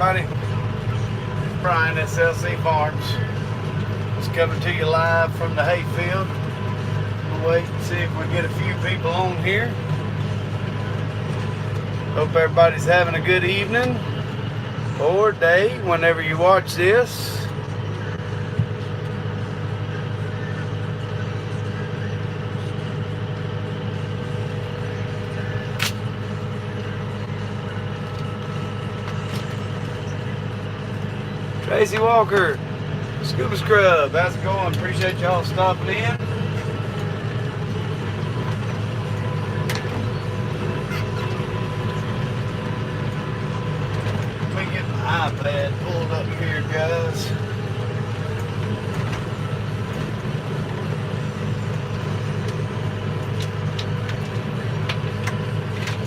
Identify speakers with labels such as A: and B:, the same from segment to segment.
A: everybody? Brian, SLC Farms. Just coming to you live from the hayfield. We'll wait and see if we get a few people on here. Hope everybody's having a good evening or day whenever you watch this. Tracy Walker, Scuba Scrub, how's it going? Appreciate y'all stopping in. Let me get my iPad pulled up here, guys.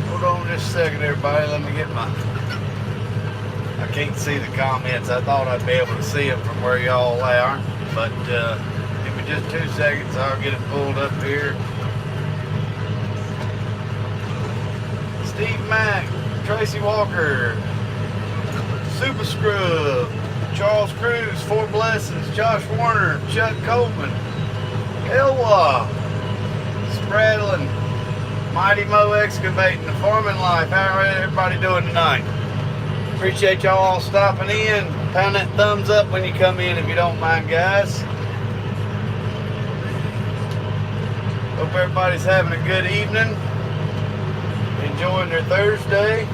A: Hold on just a second, everybody. Let me get my... I can't see the comments. I thought I'd be able to see them from where y'all are, but give me just 2 seconds. I'll get it pulled up here. Steve Mack, Tracy Walker, Super Scrub, Charles Cruz, Four Blessings, Josh Warner, Chuck Coleman, Elwa, Spradlin, Mighty Mo Excavating, The Farming Life. How are everybody doing tonight? Appreciate y'all all stopping in. Pound that thumbs up when you come in if you don't mind, guys. Hope everybody's having a good evening. Enjoying their Thursday.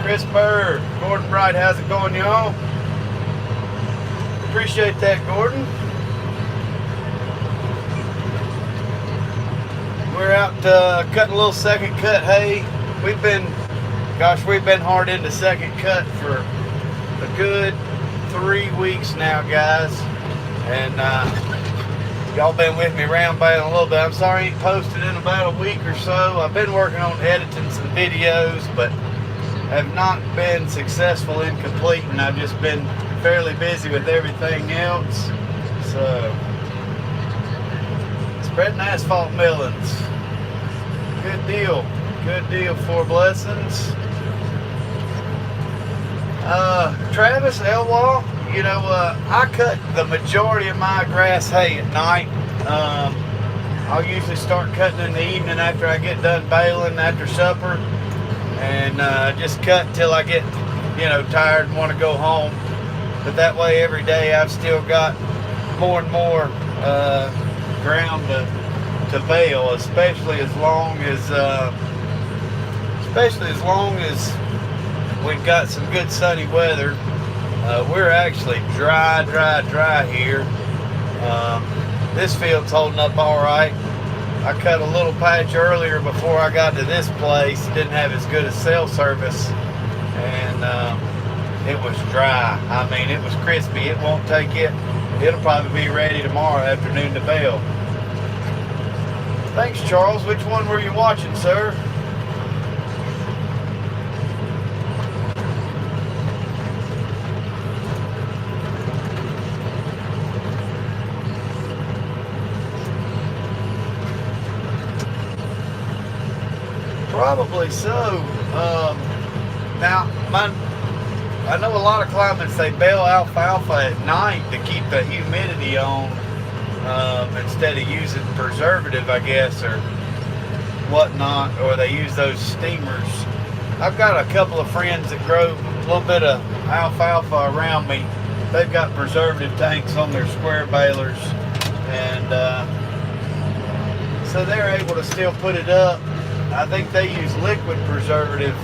A: Chris Burr, Gordon Bright, how's it going, y'all? Appreciate that, Gordon. We're out cutting a little second cut hay. We've been hard into second cut for a good 3 weeks now, guys. And y'all been with me round baling a little bit. I'm sorry I ain't posted in about a week or so. I've been working on editing some videos, but have not been successful in completing. I've just been fairly busy with everything else. So, spreading asphalt millings. Good deal. Good deal, Four Blessings. Travis Elwall, you know, I cut the majority of my grass hay at night. I'll usually start cutting in the evening after I get done baling after supper, and just cut till I get, you know, tired and want to go home. But that way, every day I've still got more and more ground to bale, especially as long as we've got some good sunny weather. We're actually dry here. This field's holding up all right. I cut a little patch earlier before I got to this place. Didn't have as good a cell service, and it was dry. I mean, it was crispy. It won't take it. It'll probably be ready tomorrow afternoon to bale. Thanks, Charles. Which one were you watching, sir? Probably so. Now, I know a lot of climates, they bale alfalfa at night to keep the humidity on instead of using preservative, I guess, or whatnot, or they use those steamers. I've got a couple of friends that grow a little bit of alfalfa around me. They've got preservative tanks on their square balers, and so they're able to still put it up. I think they use liquid preservative.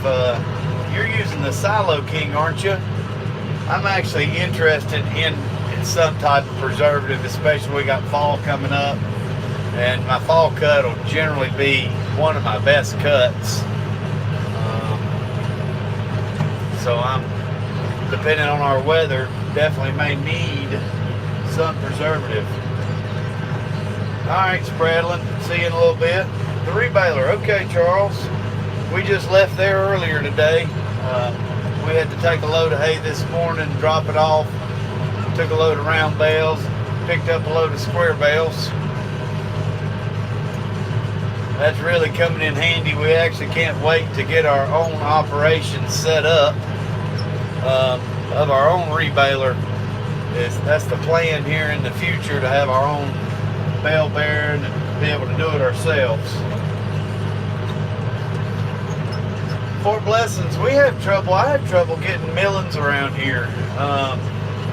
A: You're using the Silo King, aren't you? I'm actually interested in some type of preservative, especially we got fall coming up, and my fall cut will generally be one of my best cuts. So I'm, depending on our weather, definitely may need some preservative. Alright, Spradlin, see you in a little bit. The rebaler, okay, Charles. We just left there earlier today. We had to take a load of hay this morning, drop it off. Took a load of round bales, picked up a load of square bales. That's really coming in handy. We actually can't wait to get our own operation set up. of our own rebaler. That's the plan here in the future, to have our own bale bearing and be able to do it ourselves. Fort Blessings, I have trouble getting millings around here.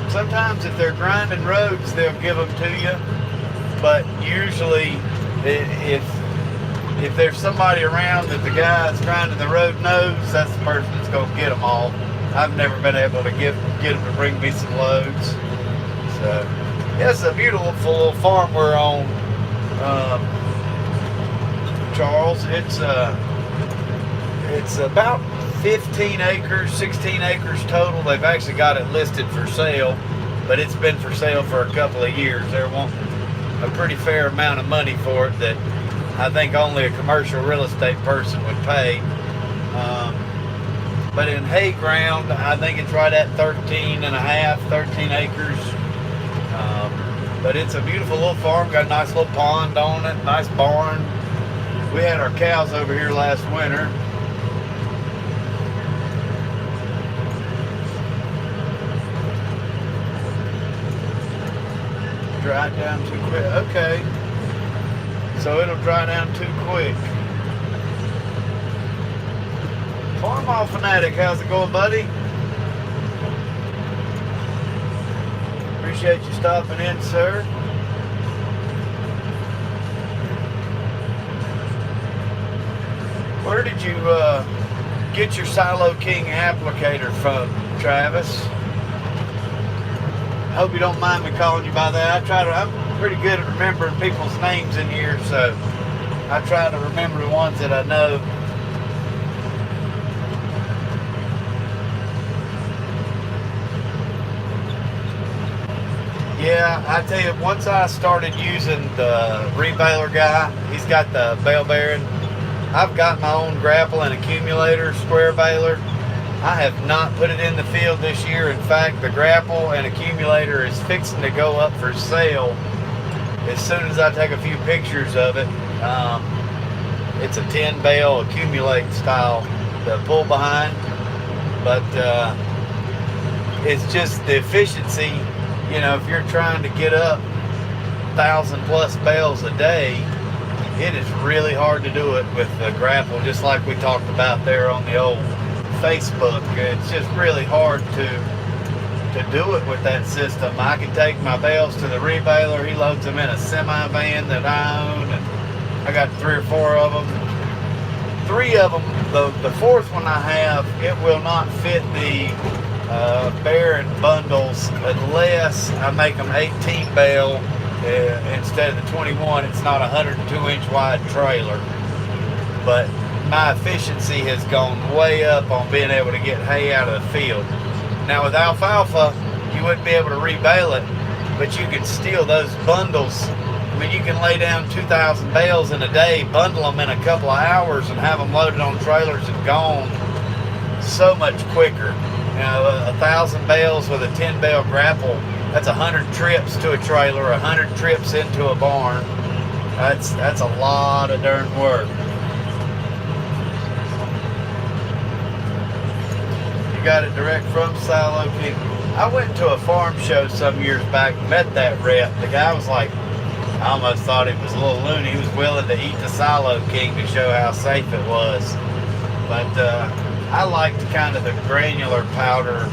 A: Sometimes if they're grinding roads, they'll give them to you, but usually if there's somebody around that the guy that's grinding the road knows, that's the person that's going to get them all. I've never been able to get them to bring me some loads. So, yeah, it's a beautiful little farm we're on, Charles. It's about 15 acres, 16 acres total. They've actually got it listed for sale, but it's been for sale for a couple of years. They're wanting a pretty fair amount of money for it that I think only a commercial real estate person would pay. But in hay ground, I think it's right at 13 acres. But it's a beautiful little farm, got a nice little pond on it, nice barn. We had our cows over here last winter. Dry down too quick. Okay. So it'll dry down too quick. Farmall Fanatic, how's it going, buddy? Appreciate you stopping in, sir. Where did you get your Silo King applicator from, Travis? I hope you don't mind me calling you by that. I'm pretty good at remembering people's names in here, so I try to remember the ones that I know. Yeah, I tell you, once I started using the rebaler guy, he's got the bale bearing. I've got my own grapple and accumulator square baler. I have not put it in the field this year. In fact, the grapple and accumulator is fixing to go up for sale as soon as I take a few pictures of it. It's a 10 bale accumulate style, the pull behind, but it's just the efficiency. You know, if you're trying to get up 1,000+ bales a day, it is really hard to do it with the grapple, just like we talked about there on the old Facebook. It's just really hard to do it with that system. I can take my bales to the rebaler. He loads them in a semi van that I own, and I got 3 or 4 of them. 3 of them, the 4th one I have, it will not fit the bearing bundles unless I make them 18 bale instead of the 21. It's not a 102-inch wide trailer, but my efficiency has gone way up on being able to get hay out of the field. Now with alfalfa, you wouldn't be able to rebale it, but you can steal those bundles. I mean, you can lay down 2,000 bales in a day, bundle them in a couple of hours, and have them loaded on trailers and gone so much quicker. You know, 1,000 bales with a 10 bale grapple, that's 100 trips to a trailer, 100 trips into a barn. That's a lot of darn work. Got it direct from Silo King. I went to a farm show some years back, met that rep. The guy was like, I almost thought he was a little loony. He was willing to eat the Silo King to show how safe it was. But I liked kind of the granular powder,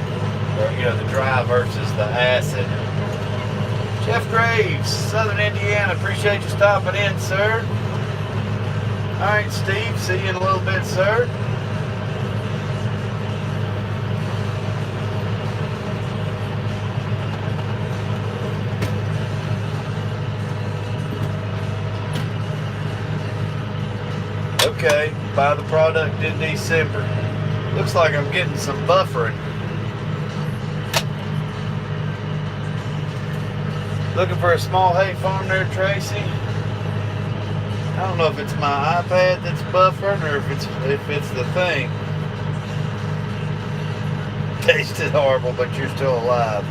A: or, you know, the dry versus the acid. Jeff Graves, Southern Indiana, appreciate you stopping in, sir. All right, Steve, see you in a little bit, sir. Okay, buy the product in December. Looks like I'm getting some buffering. Looking for a small hay farm there, Tracy? I don't know if it's my iPad that's buffering or if it's the thing. Tasted horrible, but you're still alive.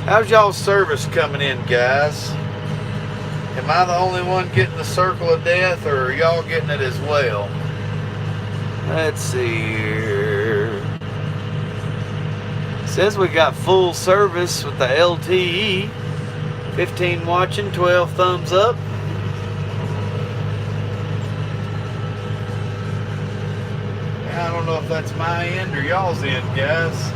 A: How's y'all's service coming in, guys? Am I the only one getting the circle of death, or are y'all getting it as well? Let's see here. Says we got full service with the LTE. 15 watching, 12 thumbs up. I don't know if that's my end or y'all's end, guys.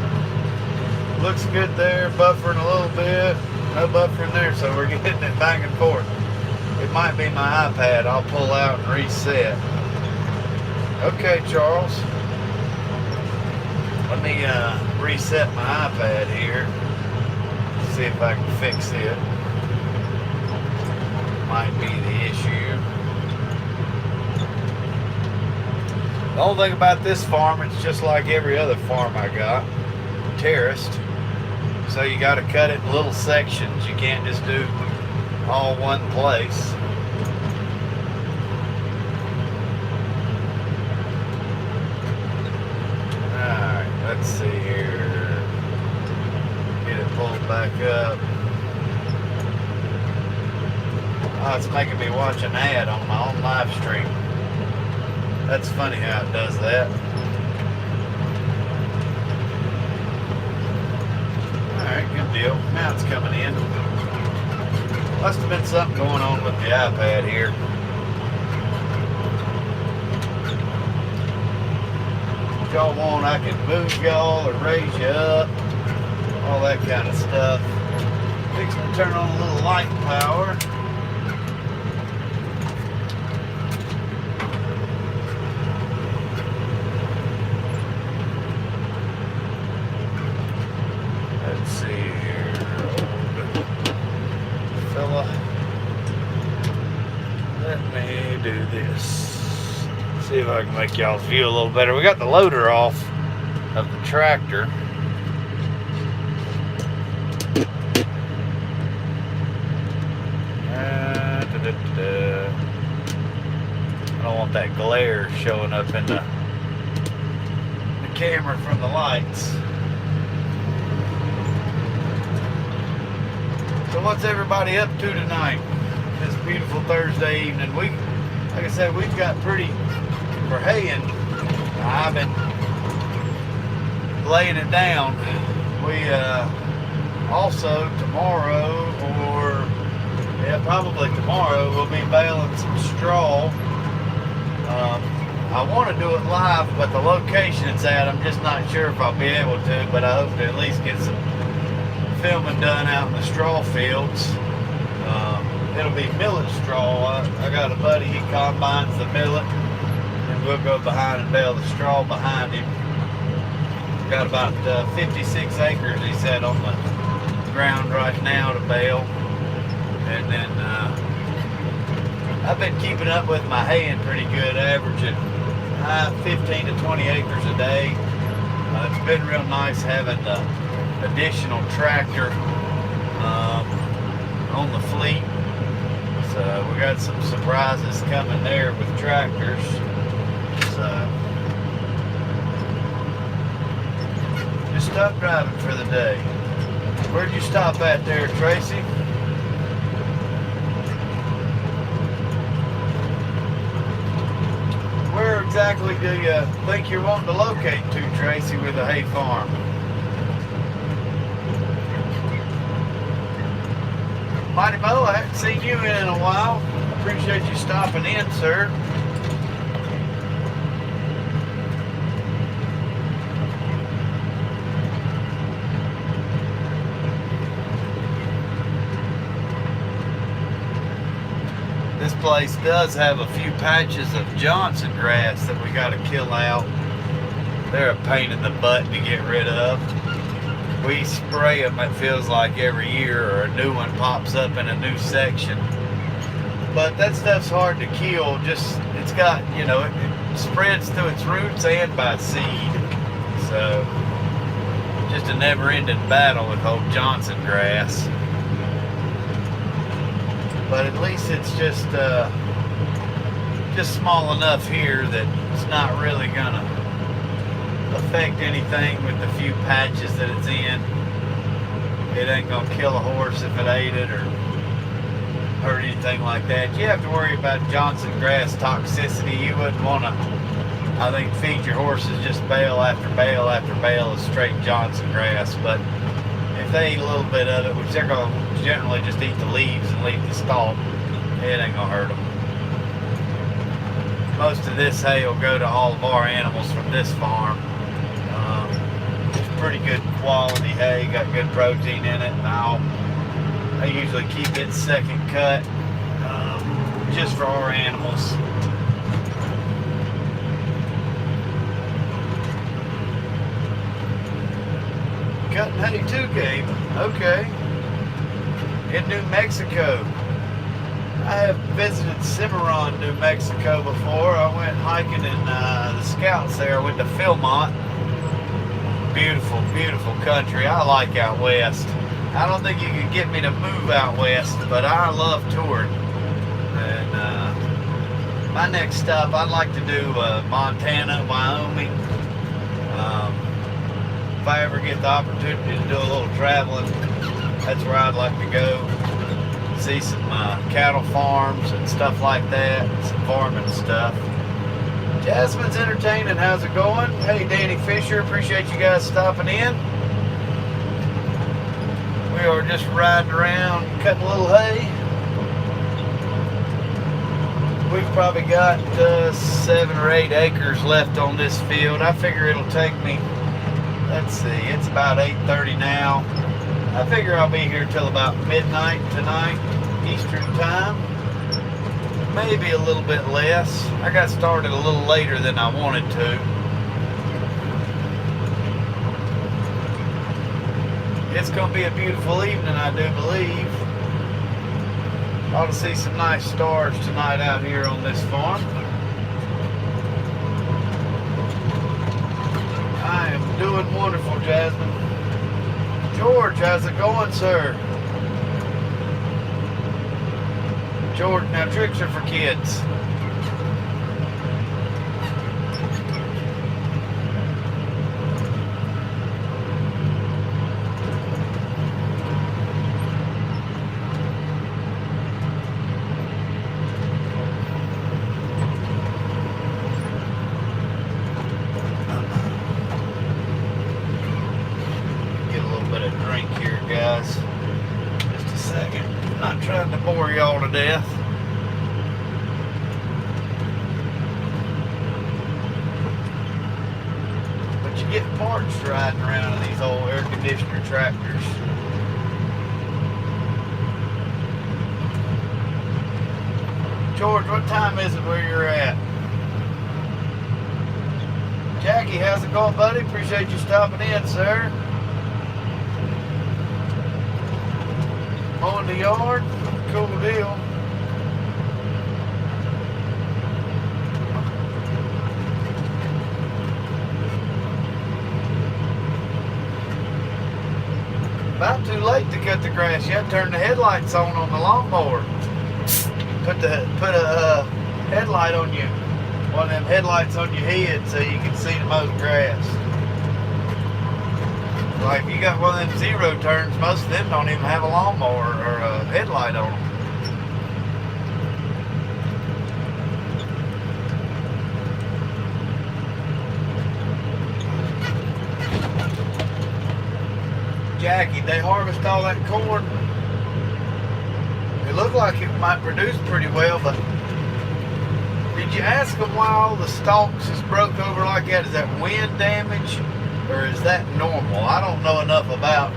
A: Looks good there, buffering a little bit. No buffering there, so we're getting it back and forth. It might be my iPad. I'll pull out and reset. Okay, Charles. Let me reset my iPad here. See if I can fix it. Might be the issue. The only thing about this farm, it's just like every other farm I got. Terraced. So you got to cut it in little sections. You can't just do all one place. Alright, let's see here. Get it pulled back up. Oh, it's making me watch an ad on my own live stream. That's funny how it does that. Alright, good deal. Now it's coming in. Must have been something going on with the iPad here. If y'all want, I can move y'all or raise you up. All that kind of stuff. Fixing to turn on a little light power. Let's see here, old fella. Let me do this. See if I can make y'all's view a little better. We got the loader off of the tractor. I don't want that glare showing up in the camera from the lights. So what's everybody up to tonight? This beautiful Thursday evening. Like I said, we've got pretty, for haying, I've been laying it down. We also tomorrow, or yeah, probably tomorrow, we'll be baling some straw. I want to do it live, but the location it's at, I'm just not sure if I'll be able to, but I hope to at least get some filming done out in the straw fields. It'll be millet straw. I got a buddy, he combines the millet, and we'll go behind and bale the straw behind him. Got about 56 acres, he said, on the ground right now to bale. And then I've been keeping up with my haying pretty good, averaging 15 to 20 acres a day. It's been real nice having the additional tractor on the fleet. So we got some surprises coming there with tractors. So just stopped driving for the day. Where'd you stop at there, Tracy? Where exactly do you think you're wanting to locate to, Tracy, with a hay farm? Mighty Mo, I haven't seen you in a while. Appreciate you stopping in, sir. This place does have a few patches of Johnson grass that we got to kill out. They're a pain in the butt to get rid of. We spray them, it feels like every year, or a new one pops up in a new section. But that stuff's hard to kill. Just, it's got, you know, it spreads through its roots and by seed. So, just a never-ending battle with old Johnson grass. But at least it's just small enough here that it's not really gonna affect anything with the few patches that it's in. It ain't gonna kill a horse if it ate it or hurt anything like that. You have to worry about Johnson grass toxicity. You wouldn't want to I think feed your horses just bale after bale after bale of straight Johnson grass. But if they eat a little bit of it, which they're going to generally just eat the leaves and leave the stalk, it ain't going to hurt them. Most of this hay will go to all of our animals from this farm. It's pretty good quality hay, got good protein in it. Now, I usually keep it second cut just for our animals. Cutting hay too, Gabe. Okay. In New Mexico. I have visited Cimarron, New Mexico before. I went hiking in the Scouts there. I went to Philmont. Beautiful, beautiful country. I like out west. I don't think you can get me to move out west, but I love touring. And my next stop, I'd like to do Montana, Wyoming. If I ever get the opportunity to do a little traveling, that's where I'd like to go. See some cattle farms and stuff like that, some farming stuff. Jasmine's entertaining. How's it going? Hey, Danny Fisher, appreciate you guys stopping in. We are just riding around, cutting a little hay. We've probably got 7 or 8 acres left on this field. I figure it'll take me, let's see, it's about 8:30 now. I figure I'll be here till about midnight tonight, Eastern time. Maybe a little bit less. I got started a little later than I wanted to. It's going to be a beautiful evening, I do believe. Ought to see some nice stars tonight out here on this farm. I am doing wonderful, Jasmine. George, how's it going, sir? George, now tricks are for kids. Get a little bit of drink here, guys. Just a second. Not trying to bore y'all to death. But you get parched riding around in these old air conditioner tractors. George, what time is it where you're at? Jackie, how's it going, buddy? Appreciate you stopping in, sir. Mowing the yard, cool deal. About too late to cut the grass. You have to turn the headlights on the lawnmower. Put a headlight on you, one of them headlights on your head so you can see to mow the grass. Like if you got one of them zero turns, most of them don't even have a lawnmower or a headlight on them. Jackie, they harvest all that corn. It looked like it might produce pretty well, but did you ask them why all the stalks is broke over like that? Is that wind damage? Or is that normal? I don't know enough about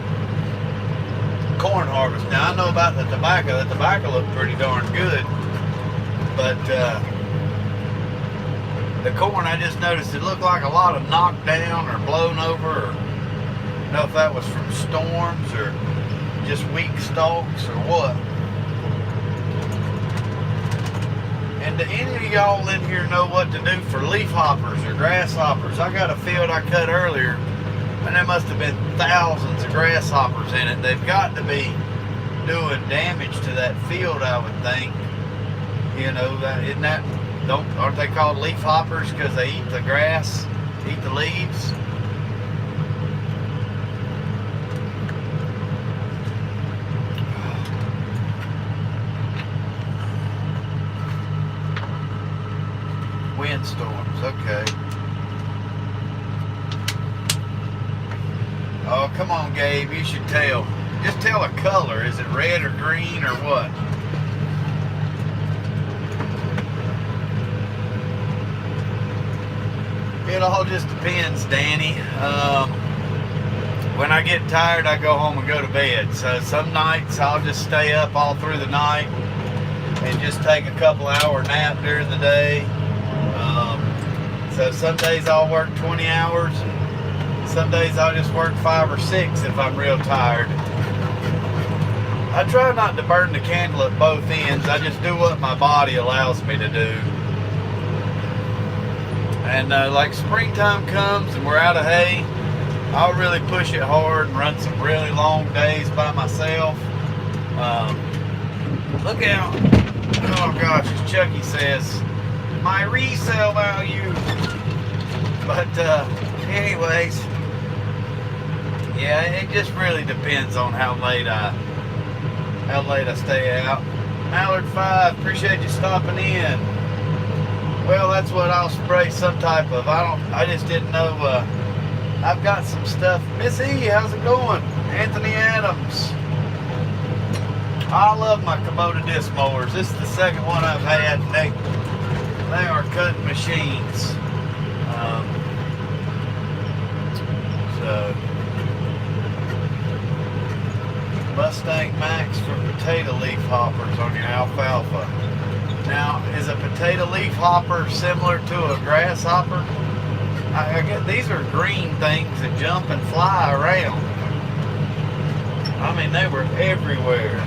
A: corn harvest. Now I know about the tobacco. The tobacco looked pretty darn good. But the corn, I just noticed it looked like a lot of knocked down or blown over. Or I don't know if that was from storms or just weak stalks or what. And do any of y'all in here know what to do for leaf hoppers or grasshoppers? I got a field I cut earlier, and there must have been thousands of grasshoppers in it. They've got to be doing damage to that field, I would think. You know, aren't they called leaf hoppers because they eat the grass, eat the leaves? Windstorms, okay. Oh, come on, Gabe. You should tell. Just tell a color. Is it red or green or what? It all just depends, Danny. When I get tired, I go home and go to bed. So some nights I'll just stay up all through the night and just take a couple hour nap during the day. So some days I'll work 20 hours. Some days I'll just work 5 or 6 if I'm real tired. I try not to burn the candle at both ends. I just do what my body allows me to do. And like springtime comes and we're out of hay, I'll really push it hard and run some really long days by myself. Look out. Oh gosh, as Chucky says, my resale value. But anyways, yeah, it just really depends on how late I stay out. Mallard 5, appreciate you stopping in. Well, that's what I'll spray some type of. I just didn't know. I've got some stuff. Miss E, how's it going? Anthony Adams. I love my Kubota disc mowers. This is the second one I've had. They are cutting machines. So Mustang Max for potato leaf hoppers on your alfalfa. Now, is a potato leaf hopper similar to a grasshopper? I get these are green things that jump and fly around. I mean, they were everywhere.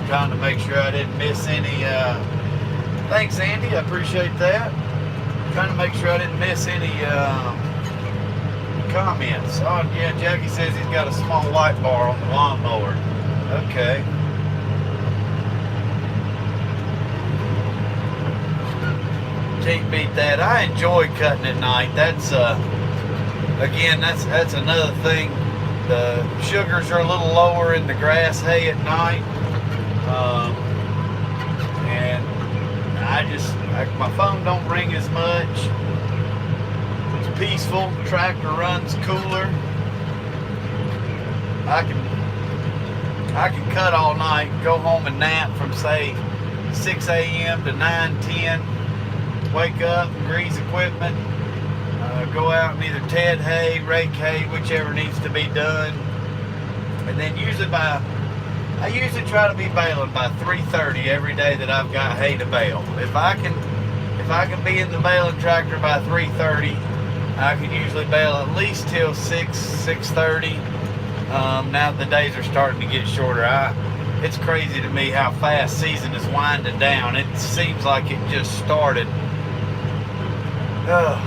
A: Trying to make sure I didn't miss any. Thanks, Andy. I appreciate that. Trying to make sure I didn't miss any comments. Oh, yeah, Jackie says he's got a small light bar on the lawnmower. Okay. Can't beat that. I enjoy cutting at night. That's again, that's another thing. The sugars are a little lower in the grass hay at night. And my phone don't ring as much. It's peaceful. The tractor runs cooler. I can cut all night, go home and nap from say 6 a.m. to 9, 10. Wake up, grease equipment, go out and either ted hay, rake hay, whichever needs to be done. And then I usually try to be baling by 3:30 every day that I've got hay to bale. If I can be in the baling tractor by 3:30, I can usually bale at least till 6:30. Now the days are starting to get shorter. It's crazy to me how fast season is winding down. It seems like it just started.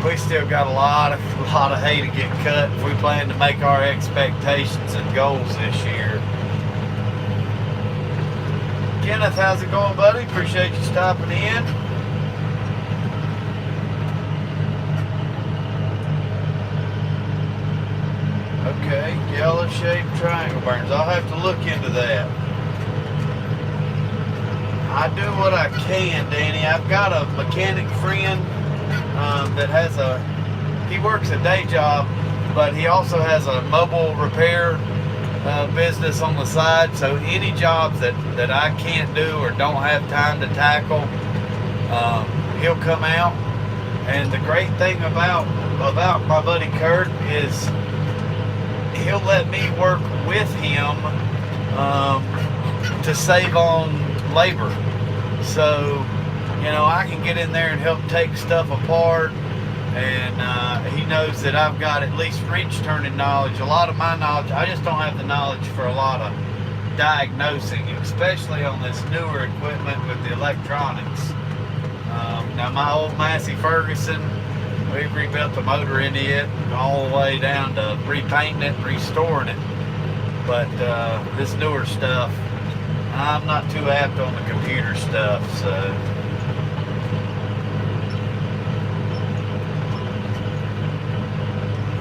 A: We still got a lot of hay to get cut if we plan to make our expectations and goals this year. Kenneth, how's it going, buddy? Appreciate you stopping in. Okay, yellow shaped triangle burns. I'll have to look into that. I do what I can, Danny. I've got a mechanic friend that he works a day job, but he also has a mobile repair business on the side. So any jobs that I can't do or don't have time to tackle, he'll come out. And the great thing about my buddy Kurt is he'll let me work with him to save on labor. So, I can get in there and help take stuff apart, and he knows that I've got at least wrench turning knowledge. A lot of my knowledge, I just don't have the knowledge for a lot of diagnosing, especially on this newer equipment with the electronics. Now my old Massey Ferguson, we've rebuilt the motor into it all the way down to repainting it and restoring it. But this newer stuff, I'm not too apt on the computer stuff, so.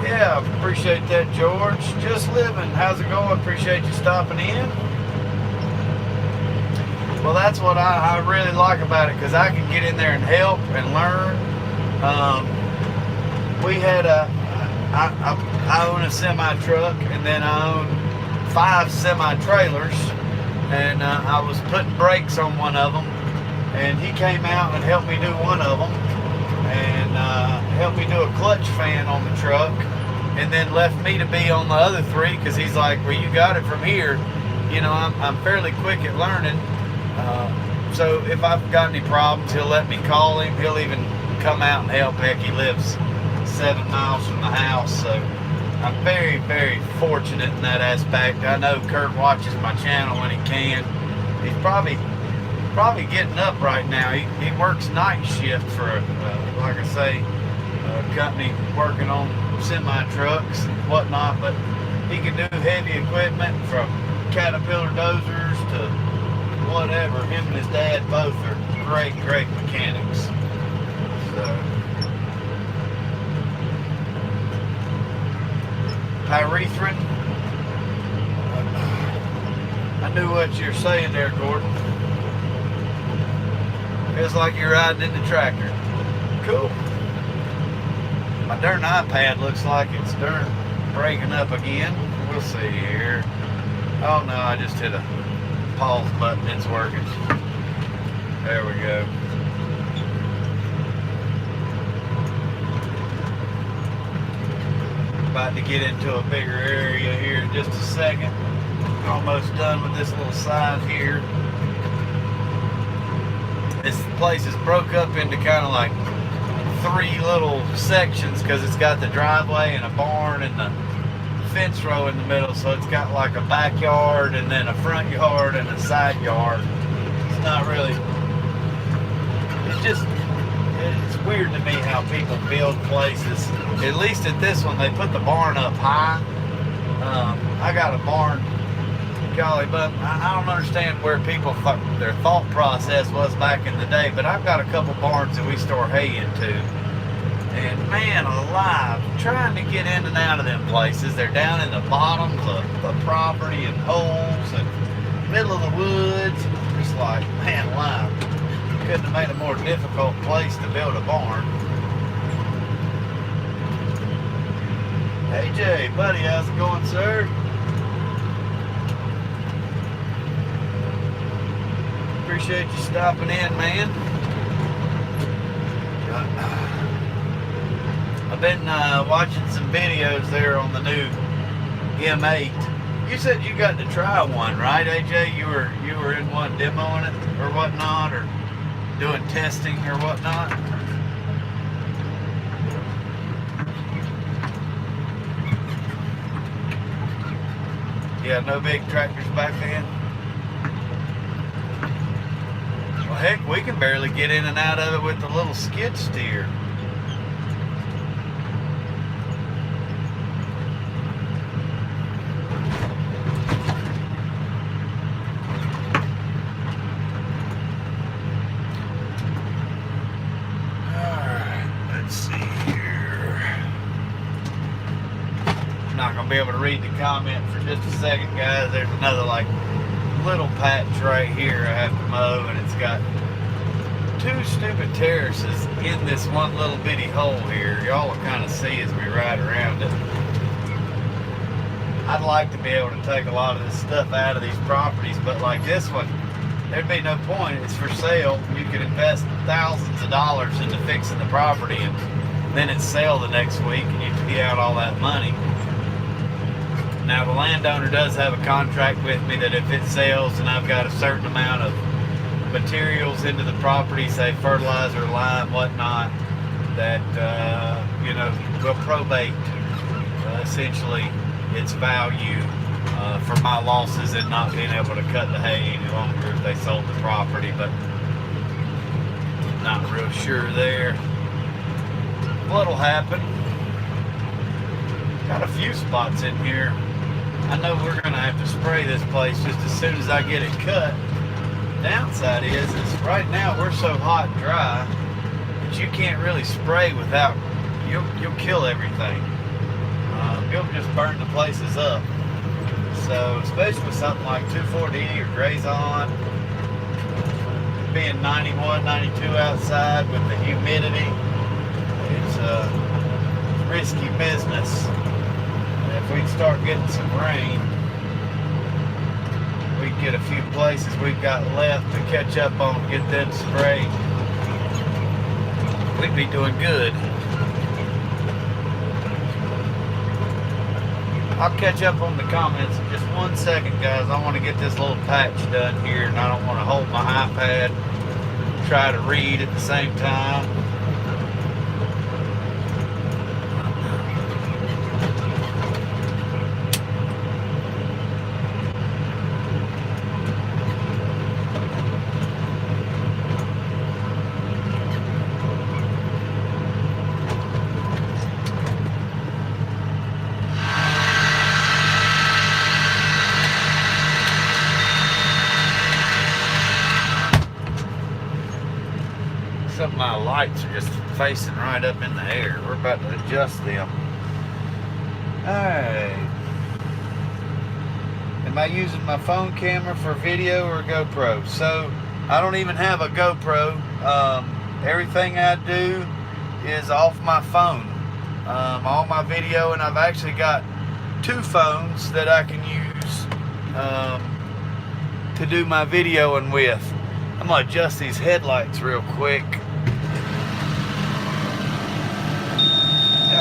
A: Yeah, appreciate that, George. Just living. How's it going? Appreciate you stopping in. Well, that's what I really like about it, because I can get in there and help and learn. I own a semi-truck, and then I own 5 semi-trailers, and I was putting brakes on one of them, and he came out and helped me do one of them, and helped me do a clutch fan on the truck, and then left me to be on the other 3, because he's like, well, you got it from here. You know, I'm fairly quick at learning. So if I've got any problems, he'll let me call him. He'll even come out and help. Heck, he lives 7 miles from the house, so I'm very, very fortunate in that aspect. I know Kurt watches my channel when he can. He's probably getting up right now. He works night shift for, like I say, a company working on semi-trucks and whatnot, but he can do heavy equipment from Caterpillar dozers to whatever. Him and his dad both are great mechanics. So, pyrethrin. I knew what you're saying there, Gordon. Feels like you're riding in the tractor. Cool. My darn iPad looks like it's breaking up again. We'll see here. Oh no, I just hit a pause button. It's working. There we go. About to get into a bigger area here in just a second. Almost done with this little side here. This place is broke up into kind of like 3 little sections, because it's got the driveway and a barn and the fence row in the middle, so it's got like a backyard and then a front yard and a side yard. It's not really, it's weird to me how people build places. At least at this one, they put the barn up high. I got a barn, golly, but I don't understand where people their thought process was back in the day, but I've got a couple barns that we store hay into. And man alive, trying to get in and out of them places. They're down in the bottoms of the property and holes and middle of the woods. Just like, man alive, couldn't have made a more difficult place to build a barn. Hey Jay, buddy, how's it going, sir? Appreciate you stopping in, man. I've been watching some videos there on the new M8. You said you got to try one, right, AJ? You were in one demoing it or whatnot, or doing testing or whatnot. Yeah, no big tractors back then. Well, heck, we can barely get in and out of it with the little skid steer. Be able to read the comment for just a second, guys. There's another like little patch right here I have to mow, and it's got 2 stupid terraces in this one little bitty hole here. Y'all will kind of see as we ride around it. I'd like to be able to take a lot of this stuff out of these properties, but like this one, there'd be no point. It's for sale. You could invest thousands of dollars into fixing the property, and then it's sale the next week, and you pay out all that money. Now the landowner does have a contract with me that if it sells and I've got a certain amount of materials into the property, say fertilizer, lime, whatnot, that you know, will probate essentially its value for my losses and not being able to cut the hay any longer if they sold the property, but not real sure there. What'll happen? Got a few spots in here. I know we're going to have to spray this place just as soon as I get it cut. Downside is right now we're so hot and dry that you can't really spray without, you'll kill everything. it'll just burn the places up. So especially with something like 2,4-D or Grazon, being 91, 92 outside with the humidity, it's a risky business. And if we start getting some rain, we get a few places we've got left to catch up on, get them sprayed. We'd be doing good. I'll catch up on the comments in just 1 second, guys. I want to get this little patch done here, and I don't want to hold my iPad, try to read at the same time. Some of my lights are just facing right up in the air. We're about to adjust them. Alright. Am I using my phone camera for video or GoPro? So, I don't even have a GoPro. Everything I do is off my phone. All my video, and I've actually got 2 phones that I can use to do my videoing with. I'm going to adjust these headlights real quick.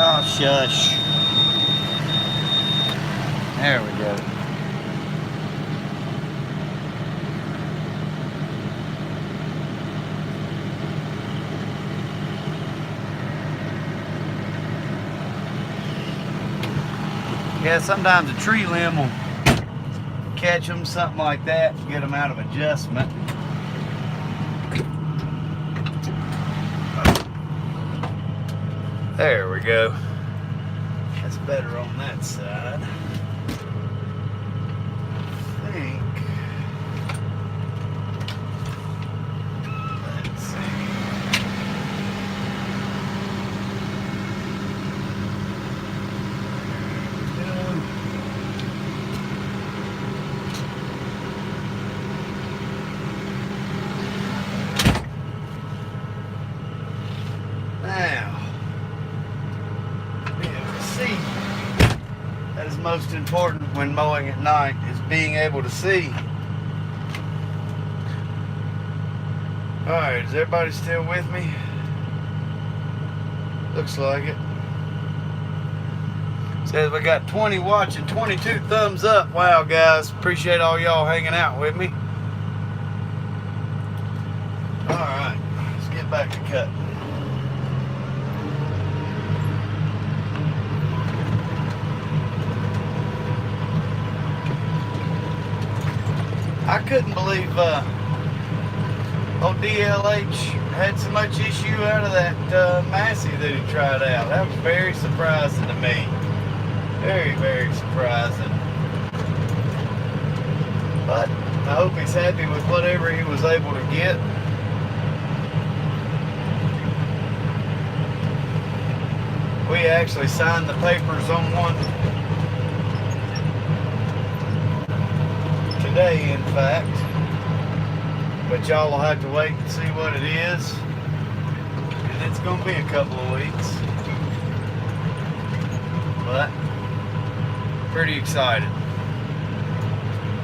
A: Oh, shush. There we go. Yeah, sometimes a tree limb will catch them, something like that, get them out of adjustment. There we go. That's better on that side. I think. Let's see. Now. That is most important when mowing at night, is being able to see. Alright, is everybody still with me? Looks like it. Says we got 20 watching, 22 thumbs up. Wow, guys, appreciate all y'all hanging out with me. Alright, let's get back to cutting. I couldn't believe old DLH had so much issue out of that Massey that he tried out. That was very surprising to me. Very, very surprising. But I hope he's happy with whatever he was able to get. We actually signed the papers on one today, in fact, but y'all will have to wait and see what it is, and it's gonna be a couple of weeks, but pretty excited.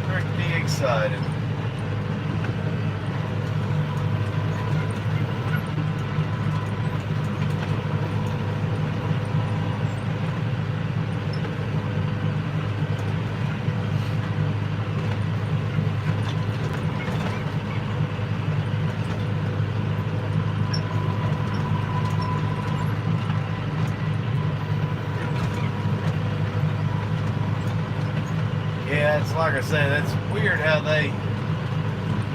A: Pretty excited. Yeah, it's like I said, that's weird how they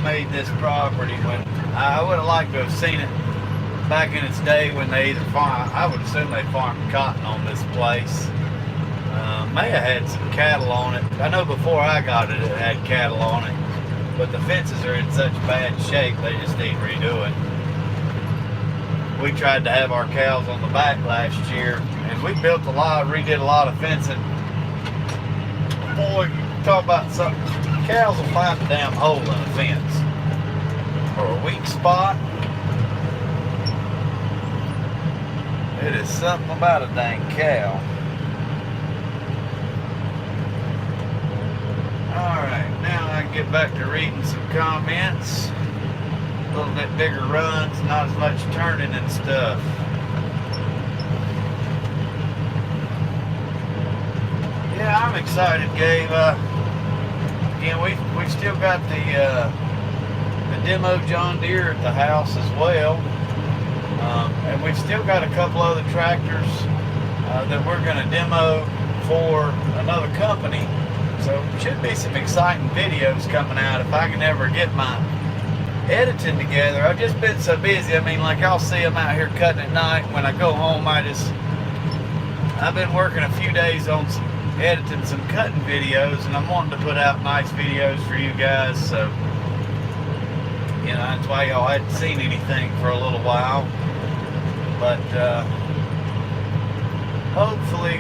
A: made this property. When I would have liked to have seen it back in its day when they either farmed, I would assume they farmed cotton on this place. May have had some cattle on it. I know before I got it, it had cattle on it, but the fences are in such bad shape they just need redoing. We tried to have our cows on the back last year, And we built a lot, redid a lot of fencing. Boy, you talk about something. Cows will find a damn hole in a fence or a weak spot. It is something about a dang cow. Alright, now I can get back to reading some comments. A little bit bigger runs, not as much turning and stuff. Yeah, I'm excited, Gabe. Again, we've still got the demo John Deere at the house as well. And we've still got a couple other tractors that we're going to demo for another company. So should be some exciting videos coming out if I can ever get my editing together. I've just been so busy. I mean, like I'll see them out here cutting at night. When I go home, I've been working a few days on editing some cutting videos, and I'm wanting to put out nice videos for you guys. So, you know, that's why y'all hadn't seen anything for a little while. But hopefully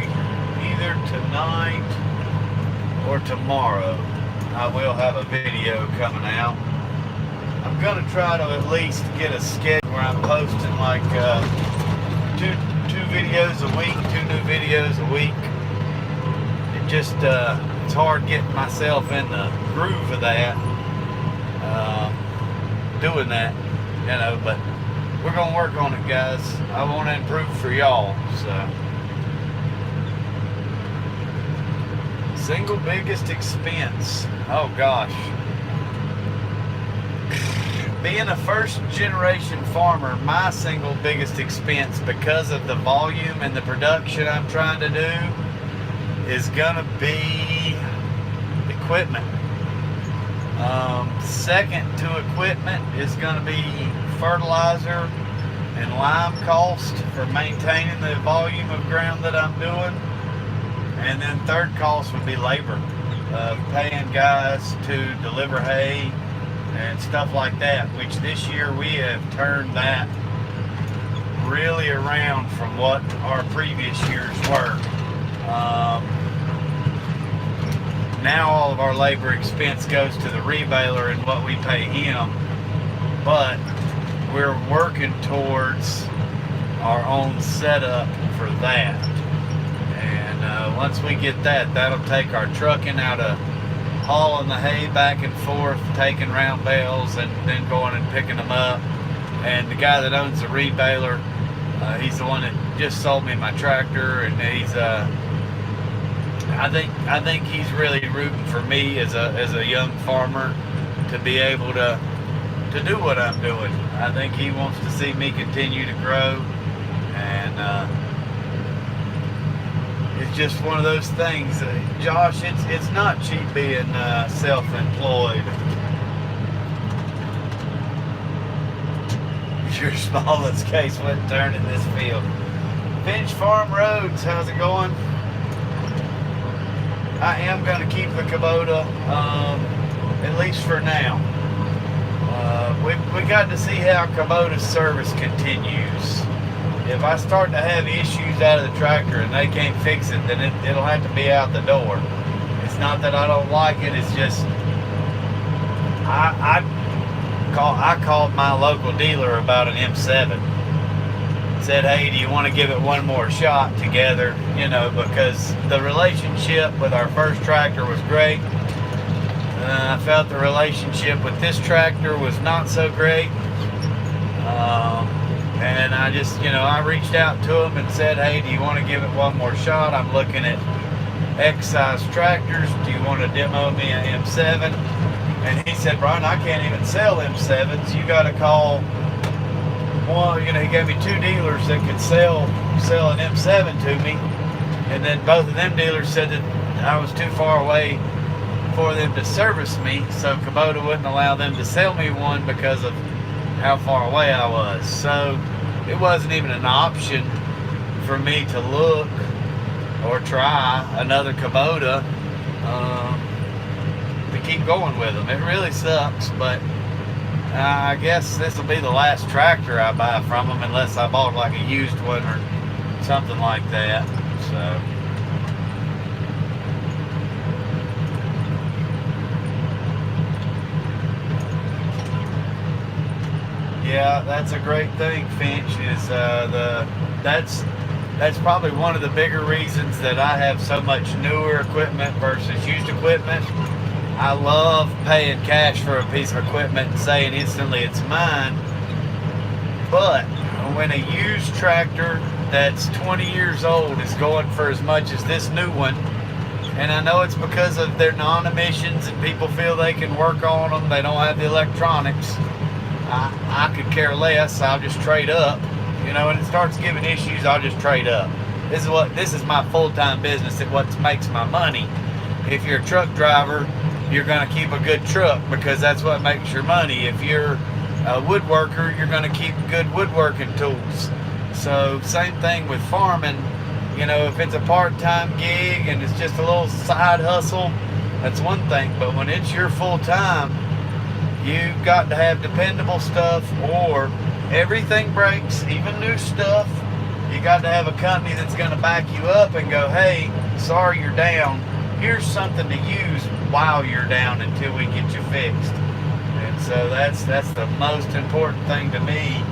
A: either tonight or tomorrow I will have a video coming out. I'm going to try to at least get a schedule where I'm posting like two videos a week, 2 new videos a week. It just, it's hard getting myself in the groove of that, doing that, you know, but we're going to work on it, guys. I want to improve for y'all, so. Single biggest expense. Oh gosh. Being a first generation farmer, my single biggest expense, because of the volume and the production I'm trying to do, is gonna be equipment. Second to equipment is gonna be fertilizer and lime cost for maintaining the volume of ground that I'm doing. And then third cost would be labor, paying guys to deliver hay and stuff like that, which this year we have turned that really around from what our previous years were. Now all of our labor expense goes to the rebaler and what we pay him, but we're working towards our own setup for that. And once we get that, that'll take our trucking out of hauling the hay back and forth, taking round bales, and then going and picking them up. And the guy that owns the rebaler, he's the one that just sold me my tractor, and he's I think he's really rooting for me as a young farmer to be able to do what I'm doing. I think he wants to see me continue to grow, and it's just one of those things. Josh, it's not cheap being self-employed. Your smallest case wouldn't turn in this field. Finch Farm Roads, how's it going? I am going to keep the Kubota, at least for now. We got to see how Kubota's service continues. If I start to have issues out of the tractor and they can't fix it, then it'll have to be out the door. It's not that I don't like it, it's just I called my local dealer about an M7. Said, hey, do you want to give it one more shot together? You know, because the relationship with our first tractor was great. I felt the relationship with this tractor was not so great. And I just, you know, I reached out to him and said, hey, do you want to give it one more shot? I'm looking at X-size tractors. Do you want to demo me an M7? And he said, Brian, I can't even sell M7s. You got to call one. You know, he gave me 2 dealers that could sell an M7 to me. And then both of them dealers said that I was too far away for them to service me. So Kubota wouldn't allow them to sell me one because of how far away I was. So it wasn't even an option for me to look or try another Kubota to keep going with them. It really sucks, but I guess this will be the last tractor I buy from them, unless I bought like a used one or something like that. So yeah, that's a great thing, Finch. Is that's probably one of the bigger reasons that I have so much newer equipment versus used equipment. I love paying cash for a piece of equipment and saying instantly it's mine. But when a used tractor that's 20 years old is going for as much as this new one, and I know it's because of their non-emissions and people feel they can work on them, they don't have the electronics, I could care less. I'll just trade up. You know, when it starts giving issues, I'll just trade up. This is my full-time business. It's what makes my money. If you're a truck driver, you're going to keep a good truck because that's what makes your money. If you're a woodworker, you're going to keep good woodworking tools. So same thing with farming. You know, if it's a part-time gig and it's just a little side hustle, that's one thing. But when it's your full-time, you've got to have dependable stuff, or everything breaks, even new stuff. You got to have a company that's going to back you up and go, hey, sorry you're down. Here's something to use while you're down until we get you fixed. And so that's the most important thing to me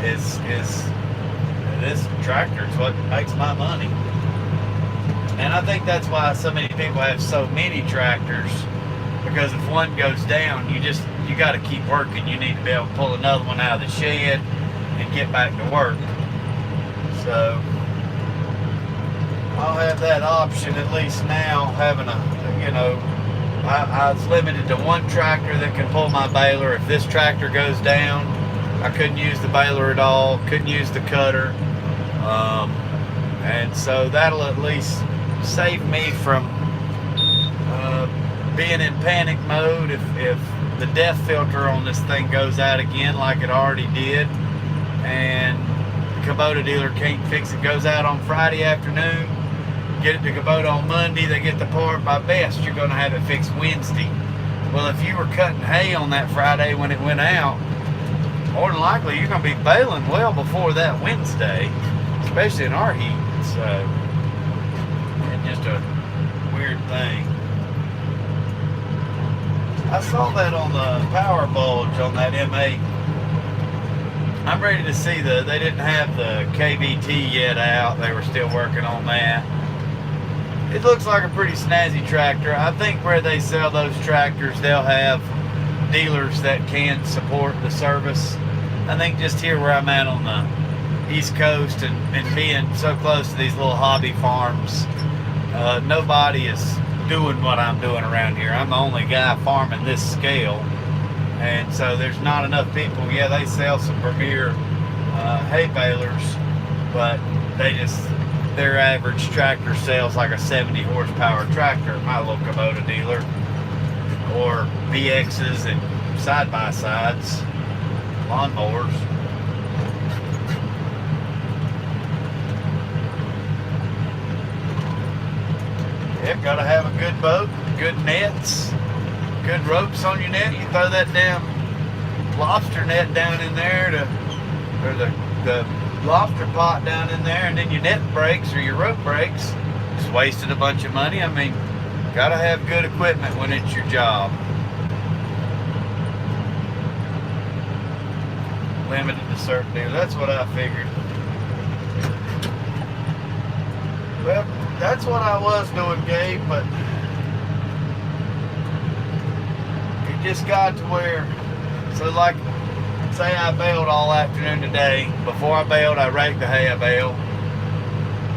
A: is this tractor is what makes my money. And I think that's why so many people have so many tractors, because if one goes down, you got to keep working. You need to be able to pull another one out of the shed and get back to work. So I'll have that option at least now, having I was limited to one tractor that can pull my baler. If this tractor goes down, I couldn't use the baler at all, couldn't use the cutter. And so that'll at least save me from being in panic mode if the DEF filter on this thing goes out again like it already did, and the Kubota dealer can't fix it. Goes out on Friday afternoon, get it to Kubota on Monday, they get the part. By best, you're going to have it fixed Wednesday. Well, if you were cutting hay on that Friday when it went out, more than likely you're going to be baling well before that Wednesday, especially in our heat. So it's just a weird thing. I saw that on the power bulge on that M8. I'm ready to see they didn't have the KVT yet out. They were still working on that. It looks like a pretty snazzy tractor. I think where they sell those tractors, they'll have dealers that can support the service. I think just here where I'm at on the East Coast and being so close to these little hobby farms, nobody is doing what I'm doing around here. I'm the only guy farming this scale, and so there's not enough people. Yeah, they sell some premier hay balers, but their average tractor sells like a 70 horsepower tractor at my local Kubota dealer, or VXs and side-by-sides, lawnmowers. Yep, gotta have a good boat, good nets, good ropes on your net. You throw that damn lobster net down in there or the lobster pot down in there, and then your net breaks or your rope breaks. Just wasted a bunch of money. I mean, gotta have good equipment when it's your job. Limited to certain deals. That's what I figured. Well, that's what I was doing, Gabe, but it just got to where, so like, say I baled all afternoon today. Before I baled, I raked the hay I baled.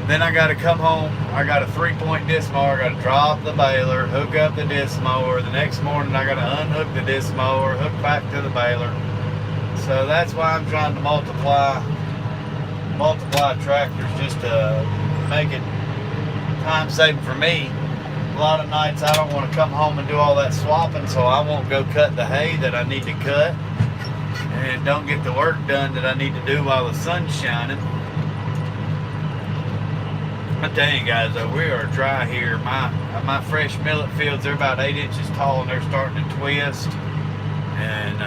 A: Then I got to come home. I got a 3-point disc mower. I got to drop the baler, hook up the disc mower. The next morning, I got to unhook the disc mower, hook back to the baler. So that's why I'm trying to multiply tractors, just to make it time saving for me. A lot of nights I don't want to come home and do all that swapping, so I won't go cut the hay that I need to cut and don't get the work done that I need to do while the sun's shining. I tell you guys though, we are dry here. My fresh millet fields, they're about 8 inches tall and they're starting to twist, and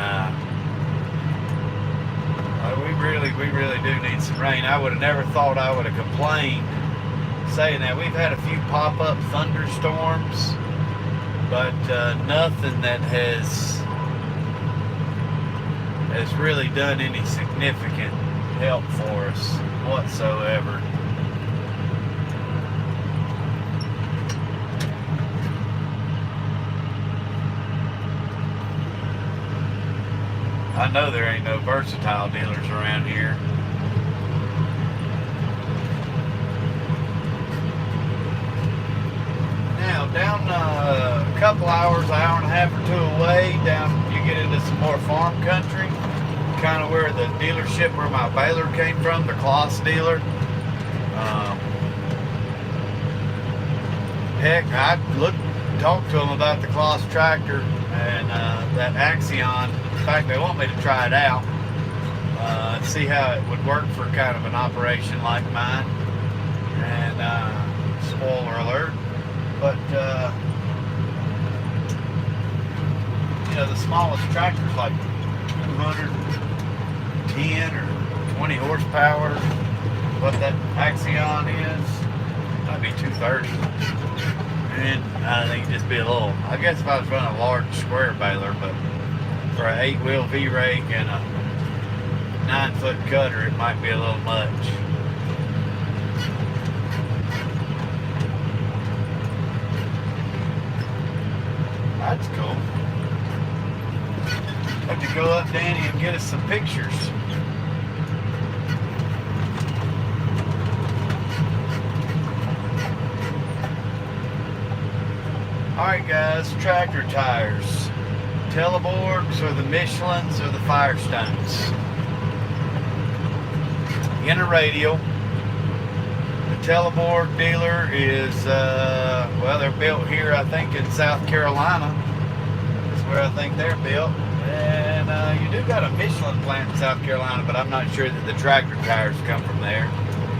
A: we really Hopefully we really do need some rain. I would have never thought I would have complained saying that. We've had a few pop-up thunderstorms, but nothing that has really done any significant help for us whatsoever. I know there ain't no versatile dealers around here. Now, down a couple hours, an hour and a half or two away, down you get into some more farm country, kind of where the dealership where my baler came from, the Kloss dealer. Heck, I talked to them about the Kloss tractor and that Axion. In fact, they want me to try it out, see how it would work for kind of an operation like mine. And spoiler alert, but you know, the smallest tractor's like 210 or 20 horsepower. What that Axion is, might be 230. And I think it'd just be a little, I guess if I was running a large square baler, but for an 8-wheel V-rake and a 9-foot cutter, it might be a little much. That's cool. Have to go up, Danny, and get us some pictures. Alright guys, tractor tires. Teleborgs or the Michelins or the Firestones. In a radial. The Teleborg dealer is, well, they're built here, I think, in South Carolina. That's where I think they're built. And you do got a Michelin plant in South Carolina, but I'm not sure that the tractor tires come from there.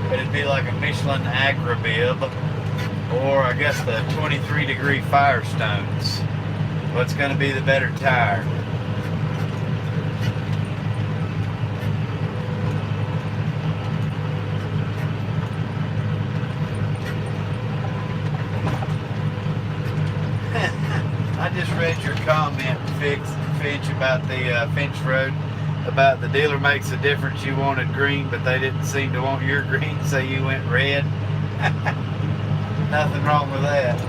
A: But it'd be like a Michelin Agrabib, or I guess the 23-degree Firestones. What's going to be the better tire? I just read your comment, Finch, about the Finch Road, about the dealer makes a difference. You wanted green, but they didn't seem to want your green, so you went red. Nothing wrong with that.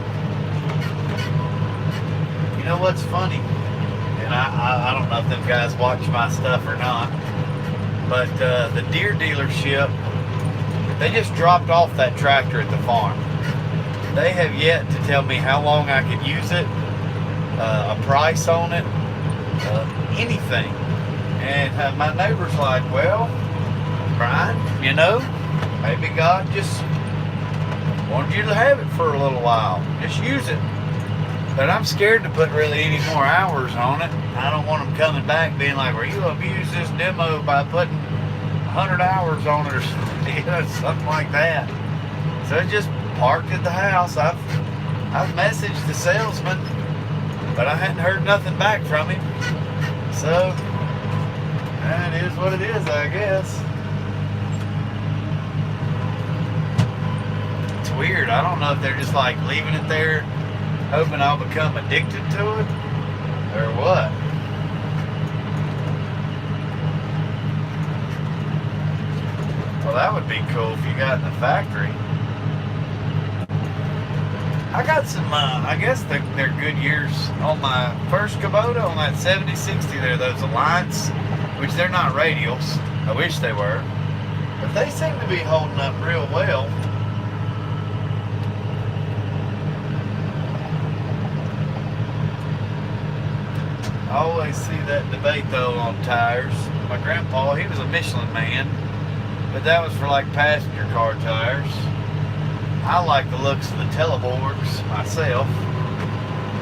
A: You know what's funny? And I don't know if them guys watch my stuff or not, but the Deere dealership, they just dropped off that tractor at the farm. They have yet to tell me how long I could use it, a price on it, anything. And my neighbor's like, well, Brian, you know, maybe God just wanted you to have it for a little while. Just use it. But I'm scared to put really any more hours on it. I don't want them coming back being like, well, you abused this demo by putting 100 hours on it or something, you know, something like that. So it just parked at the house. I've messaged the salesman, but I hadn't heard nothing back from him. So that is what it is, I guess. It's weird. I don't know if they're just like leaving it there, hoping I'll become addicted to it, or what. Well, that would be cool if you got in the factory. I got some, I guess they're good years on my first Kubota, on that 7060 there, those Alliance, which they're not radials. I wish they were. But they seem to be holding up real well. I always see that debate though on tires. My grandpa, he was a Michelin man, but that was for like passenger car tires. I like the looks of the Teleborgs myself,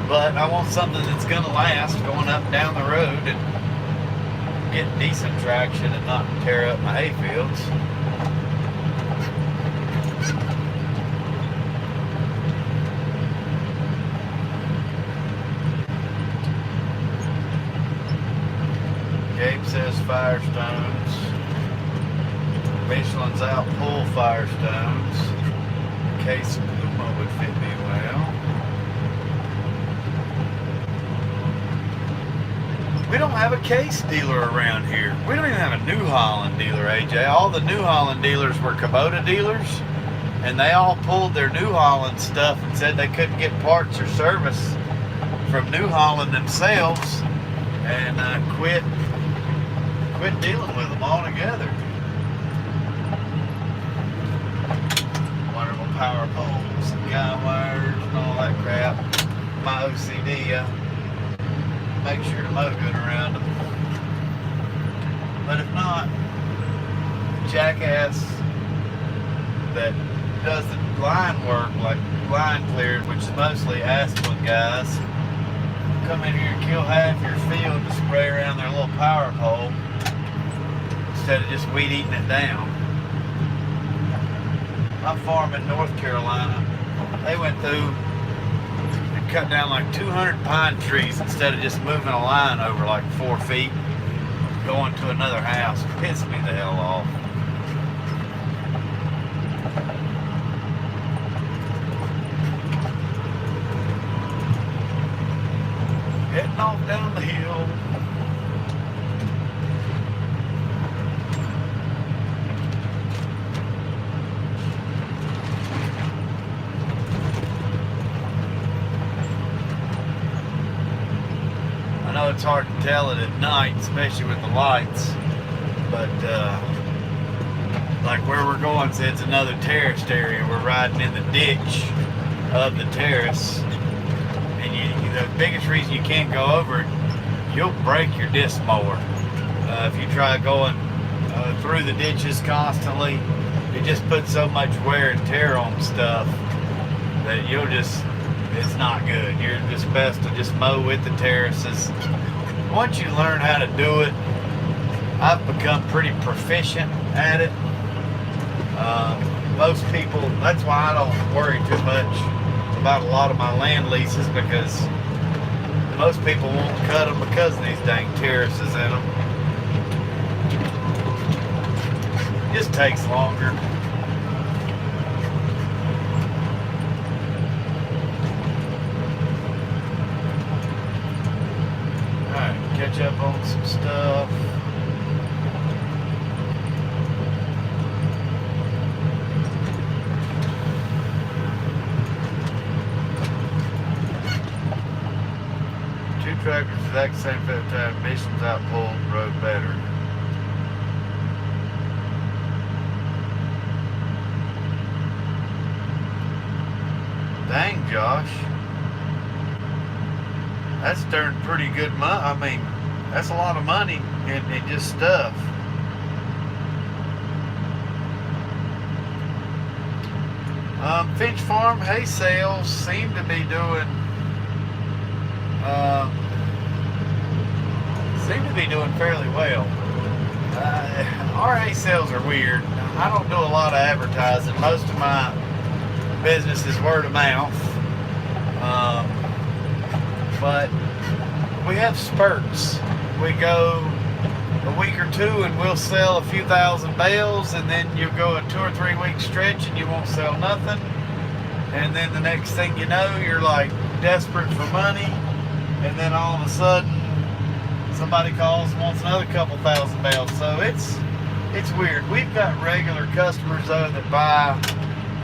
A: but I want something that's gonna last going up and down the road and get decent traction and not tear up my hay fields. Gabe says Firestones. Michelin's out pull Firestones. Case Puma would fit me well. We don't have a Case dealer around here. We don't even have a New Holland dealer, AJ. All the New Holland dealers were Kubota dealers, and they all pulled their New Holland stuff and said they couldn't get parts or service from New Holland themselves, and quit dealing with them altogether. Wonderful power poles and guy wires and all that crap. My OCD, make sure to mow good around them. But if not, the jackass that does the line work, like line cleared, which is mostly Aspen guys, come in here and kill half your field to spray around their little power pole instead of just weed eating it down. My farm in North Carolina, they went through and cut down like 200 pine trees instead of just moving a line over like 4 feet, going to another house. Pissed me the hell off. Heading off down the hill. I know it's hard to tell it at night, especially with the lights, but like where we're going, so it's another terraced area. We're riding in the ditch of the terrace. The biggest reason you can't go over it, you'll break your disc mower. If you try going through the ditches constantly, it just puts so much wear and tear on stuff that it's not good. You're just best to just mow with the terraces. Once you learn how to do it, I've become pretty proficient at it. Most people, that's why I don't worry too much about a lot of my land leases, because most people won't cut them because of these dang terraces in them. It just takes longer. Alright, catch up on some stuff. Tractors exact same fit time, Michelin's out pulled, rode better. Dang, Josh. That's turned pretty good money. I mean, that's a lot of money in just stuff. Finch Farm hay sales seem to be doing fairly well. Our hay sales are weird. I don't do a lot of advertising. Most of my business is word of mouth. But we have spurts. We go a week or two and we'll sell a few thousand bales, and then you go a 2 or 3 week stretch and you won't sell nothing. And then the next thing you know, you're like desperate for money, and then all of a sudden somebody calls and wants another couple thousand bales. So it's weird. We've got regular customers though that buy,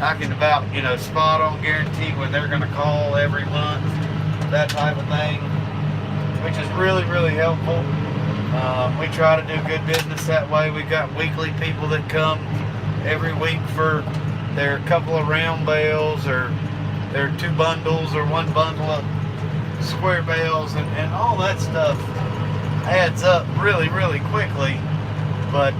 A: I can about, spot on guarantee when they're going to call every month, that type of thing, which is really, really helpful. We try to do good business that way. We've got weekly people that come every week for their couple of round bales, or their 2 bundles, or 1 bundle of square bales, and all that stuff adds up really, really quickly. But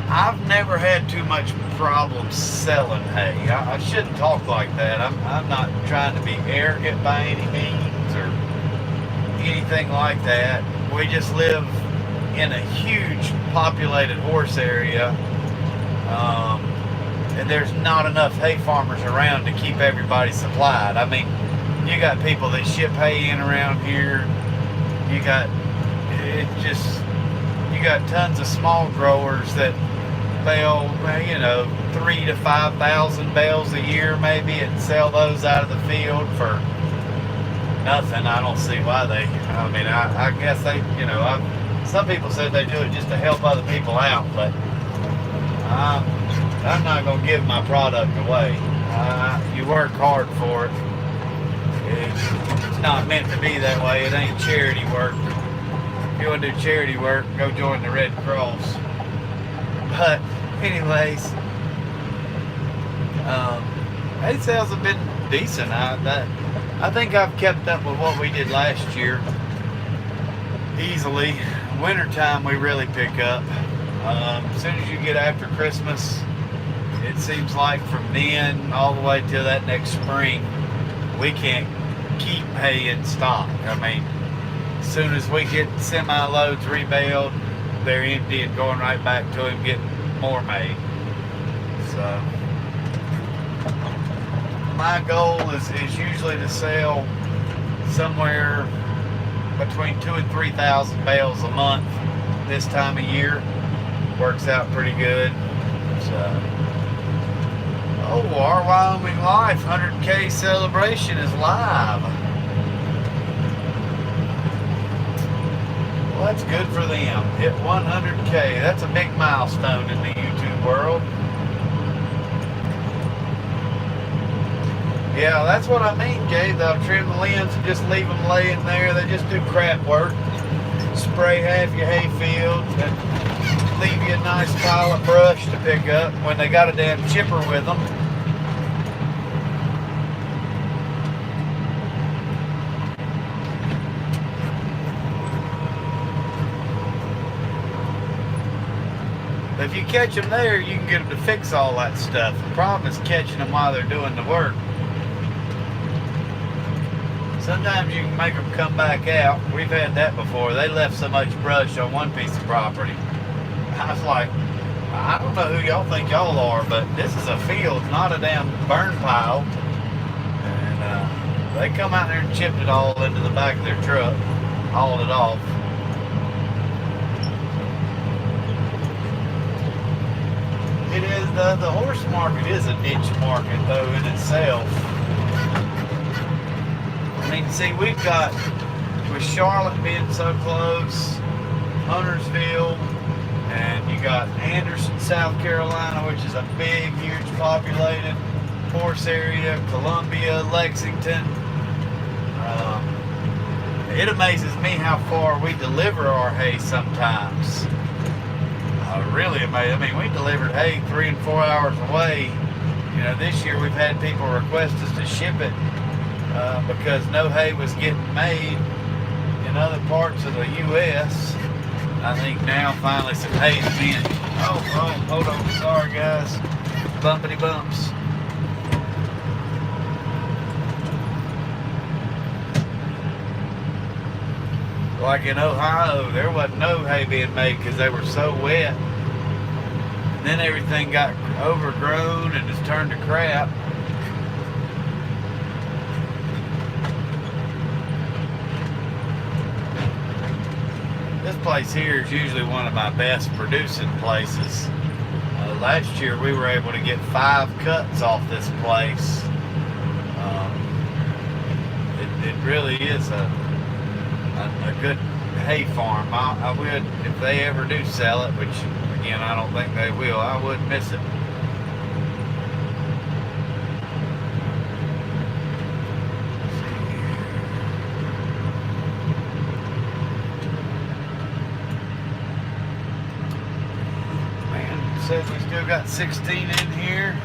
A: I've never had too much problem selling hay. I shouldn't talk like that. I'm not trying to be arrogant by any means or anything like that. We just live in a huge populated horse area, and there's not enough hay farmers around to keep everybody supplied. I mean, you got people that ship hay in around here. You you got tons of small growers that bale, 3,000 to 5,000 bales a year maybe, and sell those out of the field for nothing. I don't see why they. I mean, I guess they, some people said they do it just to help other people out, but I'm not gonna give my product away. You work hard for it. It's not meant to be that way. It ain't charity work. If you want to do charity work, go join the Red Cross. But anyways, hay sales have been decent. I think I've kept up with what we did last year easily. Wintertime we really pick up. As soon as you get after Christmas, it seems like from then all the way till that next spring, we can't keep hay in stock. I mean, as soon as we get semi-loads rebaled, they're empty and going right back to him getting more made. So my goal is usually to sell somewhere between 2,000 and 3,000 bales a month this time of year. Works out pretty good. So, our Wyoming Life 100K celebration is live. Well, that's good for them. Hit 100K. That's a big milestone in the YouTube world. Yeah, that's what I mean, Jay. They'll trim the limbs and just leave them laying there. They just do crap work. Spray half your hay field and leave you a nice pile of brush to pick up when they got a damn chipper with them. If you catch them there, you can get them to fix all that stuff. The problem is catching them while they're doing the work. Sometimes you can make them come back out. We've had that before. They left so much brush on one piece of property. I was like, I don't know who y'all think y'all are, but this is a field, not a damn burn pile. And they come out there and chipped it all into the back of their truck, hauled it off. It is, the horse market is a niche market though in itself. I mean, see, we've got, with Charlotte being so close, Huntersville, and you got Anderson, South Carolina, which is a big, huge populated horse area, Columbia, Lexington. It amazes me how far we deliver our hay sometimes. Really amazing. I mean, we delivered hay 3 and 4 hours away. This year we've had people request us to ship it because no hay was getting made in other parts of the U.S. I think now finally some hay's being. Oh, hold on. Sorry, guys. Bumpity bumps. Like in Ohio, there wasn't no hay being made because they were so wet. And then everything got overgrown and just turned to crap. This place here is usually one of my best producing places. Last year we were able to get 5 cuts off this place. It really is a good hay farm. I would, if they ever do sell it, which again I don't think they will, I wouldn't miss it. Man, it says we still got 16 in here.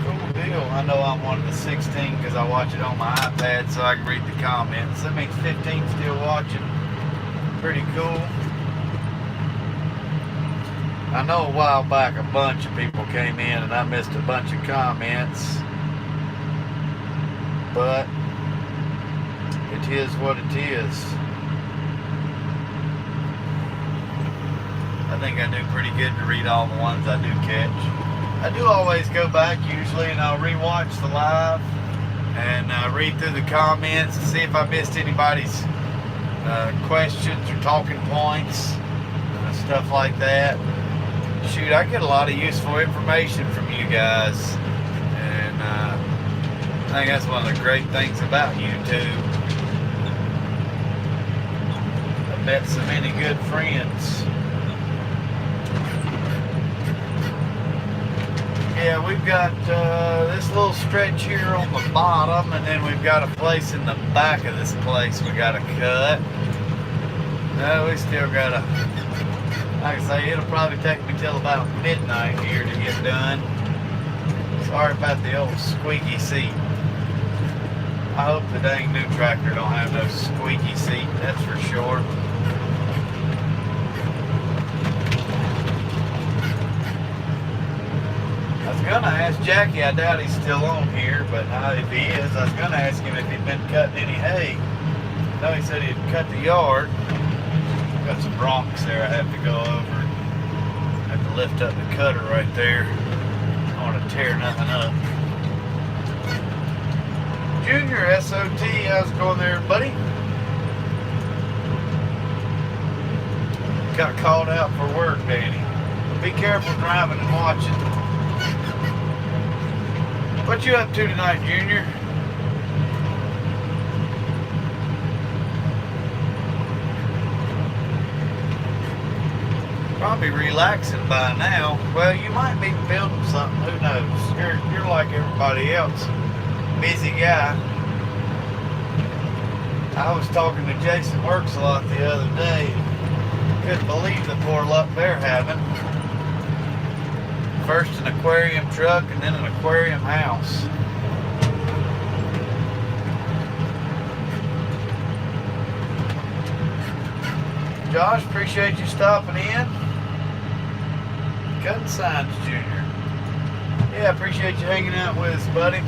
A: Cool deal. I know I'm one of the 16 because I watch it on my iPad so I can read the comments. That means 15 still watching. Pretty cool. I know a while back a bunch of people came in and I missed a bunch of comments. But it is what it is. I think I do pretty good to read all the ones I do catch. I do always go back usually and I'll rewatch the live and read through the comments and see if I missed anybody's questions or talking points. and stuff like that. Shoot, I get a lot of useful information from you guys, and I think that's one of the great things about YouTube. I've met so many good friends. Yeah, we've got this little stretch here on the bottom, and then we've got a place in the back of this place we got to cut. No, we still got to, like I say, it'll probably take me till about midnight here to get done. Sorry about the old squeaky seat. I hope the dang new tractor don't have no squeaky seat, that's for sure. I was gonna ask Jackie, I doubt he's still on here, but if he is, I was gonna ask him if he'd been cutting any hay. No, he said he'd cut the yard. Got some rocks there I have to go over. I have to lift up the cutter right there. I don't want to tear nothing up. Junior SOT, how's it going there, buddy? Got called out for work, Danny. Be careful driving and watching. What you up to tonight, Junior? Probably relaxing by now. Well, you might be building something. Who knows? You're like everybody else. Busy guy. I was talking to Jason Works a lot the other day. Couldn't believe the poor luck they're having. First an aquarium truck and then an aquarium house. Josh, appreciate you stopping in. Cutting signs, Junior. Yeah, appreciate you hanging out with us, buddy.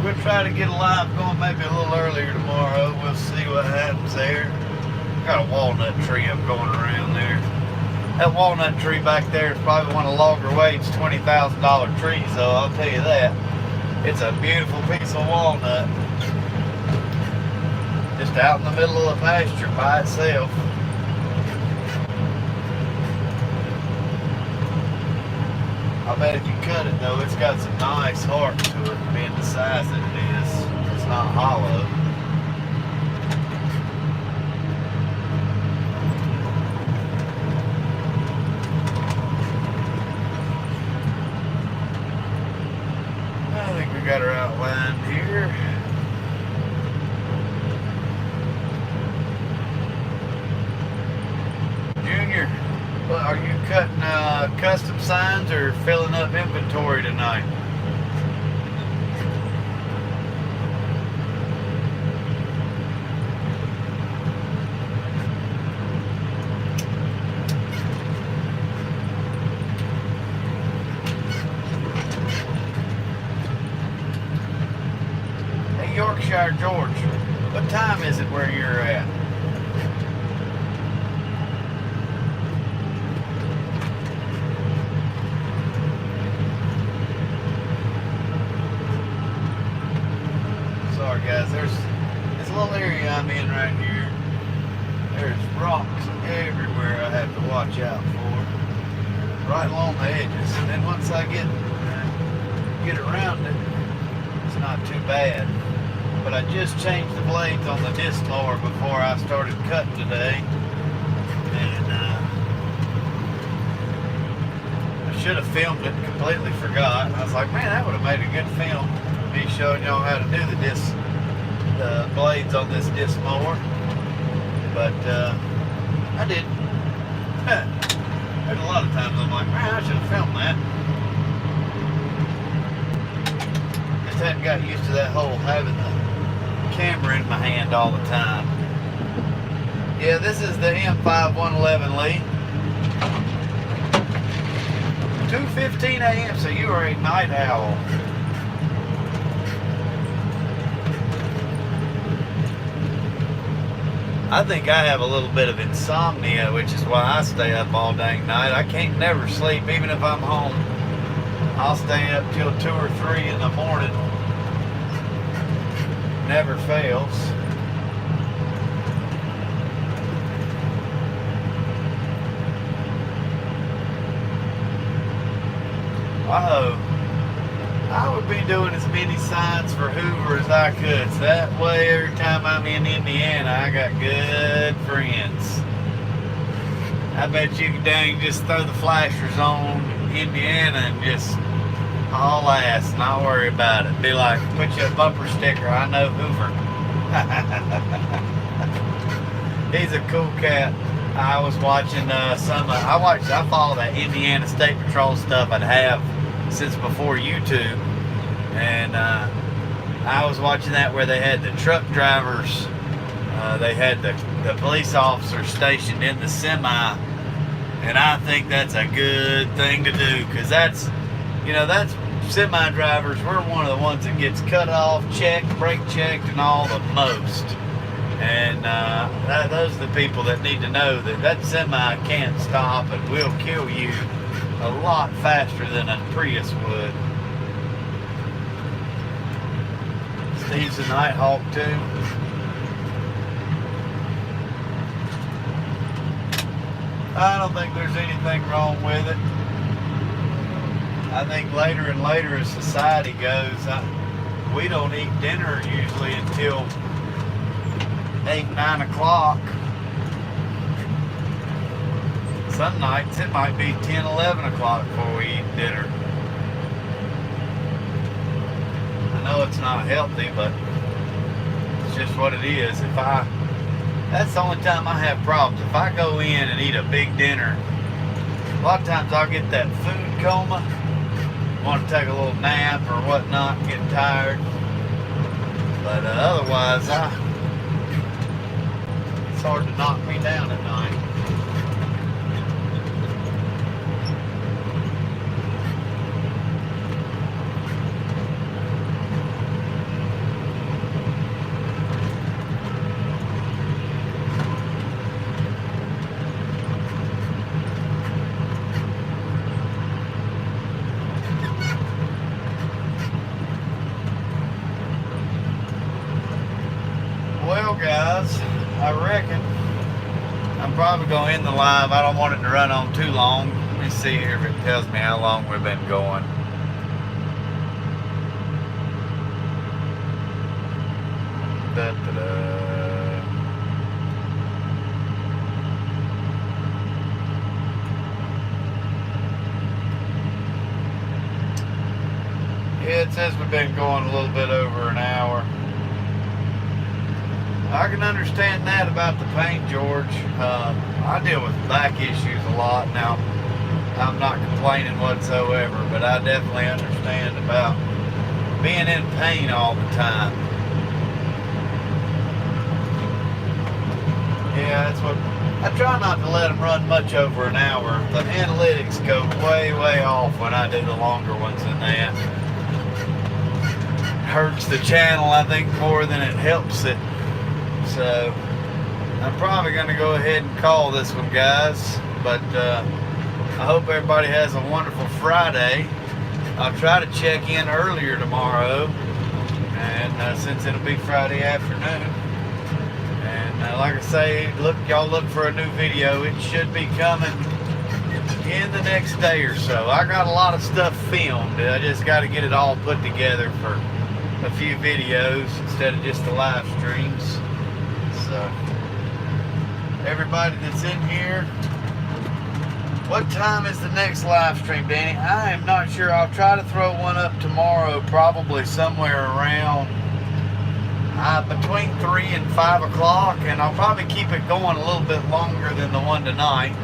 A: We'll try to get a live going maybe a little earlier tomorrow. We'll see what happens there. Got a walnut tree up going around there. That walnut tree back there is probably one of Logger Wade's $20,000 trees, though, I'll tell you that. It's a beautiful piece of walnut. Just out in the middle of the pasture by itself. I bet if you cut it, though, it's got some nice heart to it, being the size that it is. It's not hollow. I think we got her outlined here. Junior, well, are you cutting custom signs or filling up inventory tonight? Hey, Yorkshire George, what time is it where you're at? Sorry guys, there's this little area I'm in right here. There's rocks everywhere I have to watch out for. Right along the edges. And then once I get around it, it's not too bad. But I just changed the blades on the disc mower before I started cutting today. And I should have filmed it, completely forgot. I was like, man, that would have made a good film. Me showing y'all how to do the blades on this disc mower. But I didn't. There's a lot of times I'm like, man, I should have filmed that. Just hadn't got used to that whole having the camera in my hand all the time. Yeah, this is the M5 111 Lee. 2:15 a.m. So you are a night owl. I think I have a little bit of insomnia, which is why I stay up all dang night. I can't never sleep, even if I'm home. I'll stay up till 2 or 3 in the morning. Never fails. many signs for Hoover as I could. So that way, every time I'm in Indiana, I got good friends. I bet you could dang just throw the flashers on Indiana and just haul ass, not worry about it. Be like, put you a bumper sticker, I know Hoover. He's a cool cat. I was watching I follow that Indiana State Patrol stuff I'd have since before YouTube, and I was watching that where they had the truck drivers, they had the police officers stationed in the semi, and I think that's a good thing to do, because that's semi drivers, we're one of the ones that gets cut off, checked, brake checked, and all the most. And those are the people that need to know that semi can't stop and will kill you a lot faster than a Prius would. Steve's a Nighthawk too. I don't think there's anything wrong with it. I think later and later as society goes, we don't eat dinner usually until 8, 9 o'clock. Some nights it might be 10, 11 o'clock before we eat dinner. I know it's not healthy, but it's just what it is. That's the only time I have problems. If I go in and eat a big dinner, a lot of times I'll get that food coma, want to take a little nap or whatnot, get tired. But otherwise, it's hard to knock me down at night. Well, guys, I reckon I'm probably going to end the live. I don't want it to run on too long. Let me see here if it tells me how long we've been going. Yeah, it says we've been going a little bit over an hour. I can understand that about the paint, George. I deal with back issues a lot now. I'm not complaining whatsoever, but I definitely understand about being in pain all the time. Yeah, that's what I try not to let them run much over an hour. The analytics go way, way off when I do the longer ones than that. It hurts the channel, I think, more than it helps it. So I'm probably going to go ahead and call this one, guys. But I hope everybody has a wonderful Friday. I'll try to check in earlier tomorrow, and since it'll be Friday afternoon. And like I say, y'all look for a new video. It should be coming in the next day or so. I got a lot of stuff filmed. I just got to get it all put together for a few videos instead of just the live streams. So everybody that's in here, what time is the next live stream, Danny? I am not sure. I'll try to throw one up tomorrow, probably somewhere around between 3 and 5 o'clock, and I'll probably keep it going a little bit longer than the one tonight.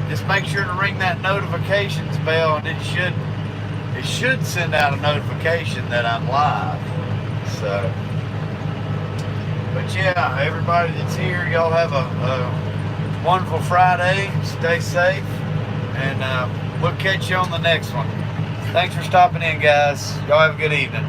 A: Just make sure to ring that notifications bell, and it should send out a notification that I'm live. So, but yeah, everybody that's here, y'all have a wonderful Friday. Stay safe, and we'll catch you on the next one. Thanks for stopping in, guys. Y'all have a good evening.